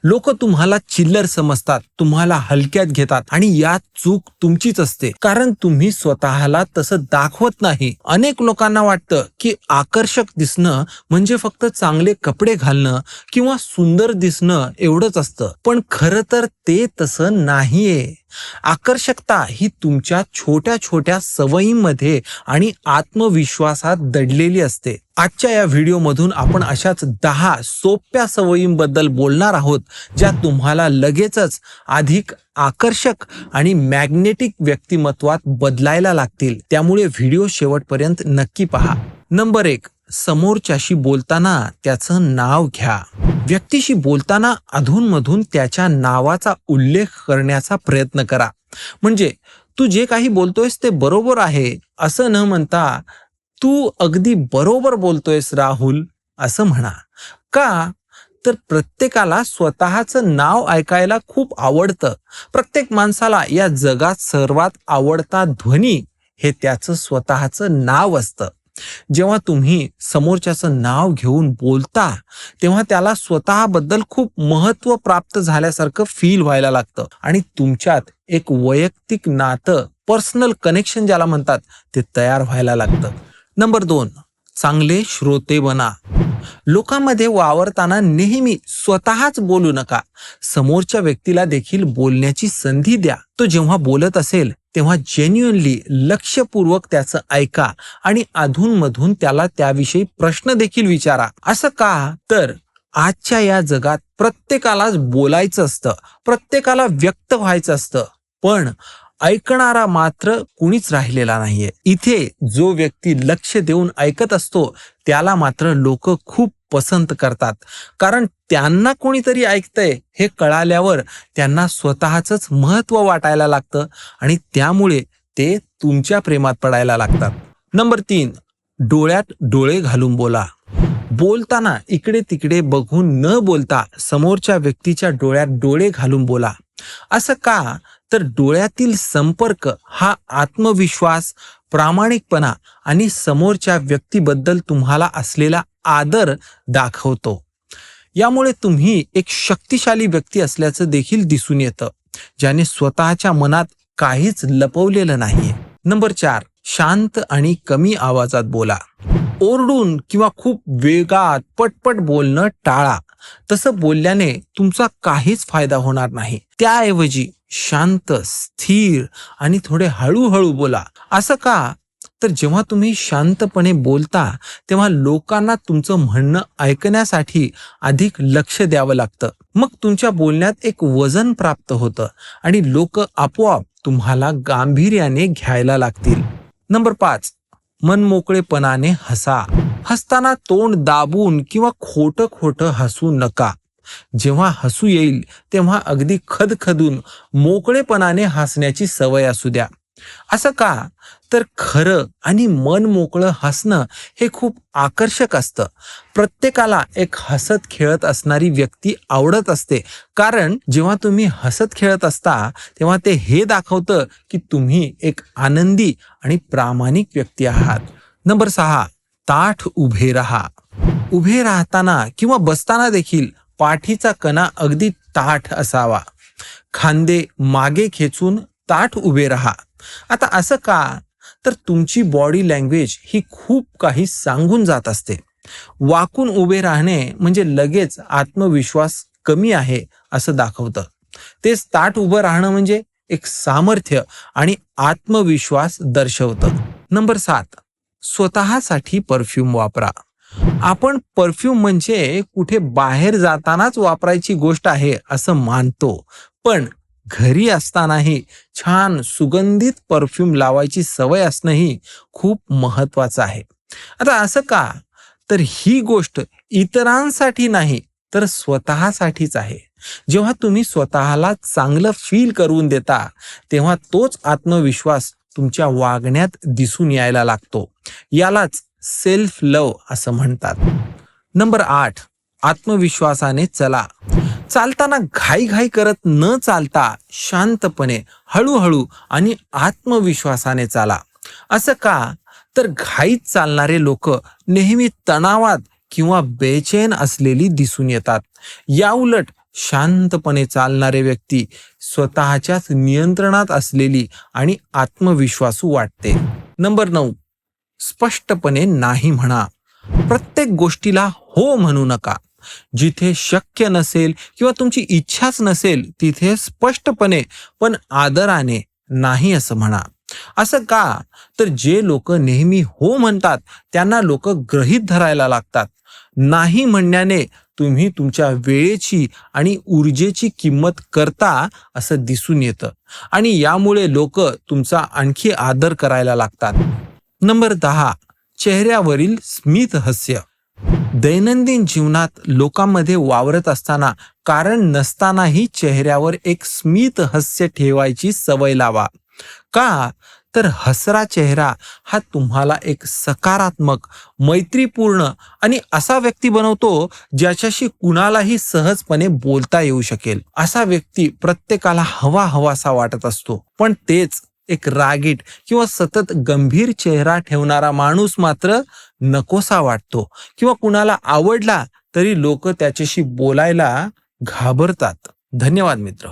लोक तुम्हाला चिल्लर समजतात, तुम्हाला हलक्यात घेतात आणि यात चूक तुमचीच असते, कारण तुम्ही स्वतःला तसं दाखवत नाही. अनेक लोकांना वाटतं की आकर्षक दिसणं म्हणजे फक्त चांगले कपडे घालणं किंवा सुंदर दिसणं एवढंच असतं, पण खरं तर ते तसं नाहीये. आकर्षकता ही तुमच्या छोट्या छोट्या सवयींमध्ये आणि आत्मविश्वासात दडलेली असते. आजच्या या व्हिडिओमधून आपण अशाच 10 सोप्या सवयींबद्दल बोलणार आहोत, ज्या तुम्हाला लगेचच अधिक आकर्षक आणि मॅग्नेटिक व्यक्तिमत्वात बदलायला लागतील. त्यामुळे व्हिडिओ शेवटपर्यंत नक्की पहा. नंबर 1, समोरच्याशी बोलताना त्याचं नाव घ्या. व्यक्तीशी बोलताना अधूनमधून त्याच्या नावाचा उल्लेख करण्याचा प्रयत्न करा. म्हणजे तू जे काही बोलतोयस ते बरोबर आहे असं न म्हणता तू अगदी बरोबर बोलतोयस राहुल असं म्हणा. का तर प्रत्येकाला स्वतःचं नाव ऐकायला खूप आवडतं. प्रत्येक माणसाला या जगात सर्वात आवडता ध्वनी हे त्याचं स्वतःचं नाव असतं. जेव्हा तुम्ही समोरच्याचं नाव घेऊन बोलता तेव्हा त्याला स्वतःबद्दल खूप महत्त्व प्राप्त झाल्यासारखं फील व्हायला लागतं आणि तुमच्यात एक वैयक्तिक नातं, पर्सनल कनेक्शन ज्याला म्हणतात, ते तयार व्हायला लागतं. नंबर 2, चांगले श्रोते बना. लोकांमध्ये वावरताना नेहमी स्वतःच बोलू नका. समोरच्या व्यक्तीला देखील बोलण्याची संधी द्या. तो जेव्हा बोलत असेल तेव्हा जेन्युइनली लक्षपूर्वक त्याचं ऐका आणि अधूनमधून त्याला त्याविषयी प्रश्न देखील विचारा. असं का तर आजच्या या जगात प्रत्येकालाच बोलायचं असतं, प्रत्येकाला व्यक्त व्हायचं असतं, पण ऐकणारा मात्र कुणीच राहिलेला नाहीये. इथे जो व्यक्ती लक्ष देऊन ऐकत असतो त्याला मात्र लोक खूप पसंत करतात, कारण त्यांना कोणीतरी ऐकतंय हे कळाल्यावर त्यांना स्वतःच महत्त्व वाटायला लागतं आणि त्यामुळे ते तुमच्या प्रेमात पडायला लागतात. नंबर 3, डोळ्यात डोळे घालून बोला. बोलताना इकडे तिकडे बघून न बोलता समोरच्या व्यक्तीच्या डोळ्यात डोळे घालून बोला. असं का तर डोळ्यातील संपर्क हा आत्मविश्वास, प्रामाणिकपणा आणि समोरच्या व्यक्तीबद्दल तुम्हाला असलेला आदर दाखवतो. यामुळे तुम्ही एक शक्तिशाली व्यक्ती असल्याचं देखील दिसून येतं, ज्याने स्वतःच्या मनात काहीच लपवलेलं नाहीये. नंबर 4, शांत आणि कमी आवाजात बोला. ओरडून किंवा खूप वेगात पटपट बोलणं टाळा. तसं बोलल्याने तुमचा काहीच फायदा होणार नाही. त्याऐवजी शांत, स्थिर आणि थोडे हळूहळू बोला. असं का तर जेव्हा तुम्ही शांतपणे बोलता तेव्हा लोकांना तुमचं म्हणणं ऐकण्यासाठी अधिक लक्ष द्यावं लागतं. मग तुमच्या बोलण्यात एक वजन प्राप्त होतं आणि लोक आपोआप तुम्हाला गांभीर्याने घ्यायला लागतील. नंबर 5, मनमोकळेपणाने हसा. हसताना तोंड दाबून किंवा खोटं खोटं हसू नका. जेव्हा हसू येईल तेव्हा अगदी खदखदून मोकळेपणाने हसण्याची सवय असू द्या. असं का तर खरं आणि मन मोकळं हसणं हे खूप आकर्षक असतं. प्रत्येकाला एक हसत खेळत असणारी व्यक्ती आवडत असते, कारण जेव्हा तुम्ही हसत खेळत असता तेव्हा ते हे दाखवतं की तुम्ही एक आनंदी आणि प्रामाणिक व्यक्ती आहात. नंबर 6, ताठ उभे राहा. उभे राहताना किंवा बसताना देखील पाठीचा कणा अगदी ताठ असावा. खांदे मागे खेचून ताठ उभे राहा. आता असं का तर तुमची बॉडी लँग्वेज ही खूप काही सांगून जात असते. वाकून उभे राहणे म्हणजे लगेच आत्मविश्वास कमी आहे असं दाखवतं. तेच ताठ उभं राहणं म्हणजे एक सामर्थ्य आणि आत्मविश्वास दर्शवतं. नंबर 7, स्वतःसाठी परफ्यूम वापरा. आपण परफ्यूम म्हणजे कुठे बाहेर जातानाच वापरायची गोष्ट आहे असं मानतो, पण घरी असतानाही छान सुगंधित परफ्यूम लावायची सवय असणंही खूप महत्वाचं आहे. आता असं का तर ही गोष्ट इतरांसाठी नाही तर स्वतःसाठीच आहे. जेव्हा तुम्ही स्वतःला चांगलं फील करून देता तेव्हा तोच आत्मविश्वास तुमच्या वागण्यात दिसून यायला लागतो. यालाच सेल्फ लव्ह असं म्हणतात. नंबर 8, आत्मविश्वासाने चला. चालताना घाई करत न चालता शांतपणे, हळूहळू आणि आत्मविश्वासाने चाला. असं का तर घाईत चालणारे लोक नेहमी तणावात किंवा बेचैन असलेली दिसून येतात. याउलट शांतपणे चालणारे व्यक्ती स्वतःच्याच नियंत्रणात असलेली आणि आत्मविश्वासू वाटते. नंबर 9, स्पष्टपणे नाही म्हणा. प्रत्येक गोष्टीला हो म्हणू नका. जिथे शक्य नसेल किंवा तुमची इच्छाच नसेल तिथे स्पष्टपणे पण आदराने नाही असं म्हणा. असं का? तर जे लोक नेहमी हो म्हणतात त्यांना लोक गृहीत धरायला लागतात. नाही म्हणण्याने तुम्ही तुमच्या वेळेची आणि ऊर्जेची किंमत करता असं दिसून येतं आणि यामुळे लोक तुमचा आणखी आदर करायला लागतात. नंबर 10, चेहऱ्यावरील स्मित हास्य. दैनंदिन जीवनात लोकांमध्ये वावरत असताना कारण नसतानाही चेहऱ्यावर एक स्मित हास्य ठेवायची सवय लावा. का? तर हसरा चेहरा हा तुम्हाला एक सकारात्मक, मैत्रीपूर्ण आणि असा व्यक्ती बनवतो ज्याच्याशी कुणालाही सहजपणे बोलता येऊ शकेल. असा व्यक्ती प्रत्येकाला हवासा वाटत असतो. पण तेच एक रागीट किंवा सतत गंभीर चेहरा ठेवणारा माणूस मात्र नकोसा वाटतो किंवा कुणाला आवडला तरी लोक त्याच्याशी बोलायला घाबरतात. धन्यवाद मित्र.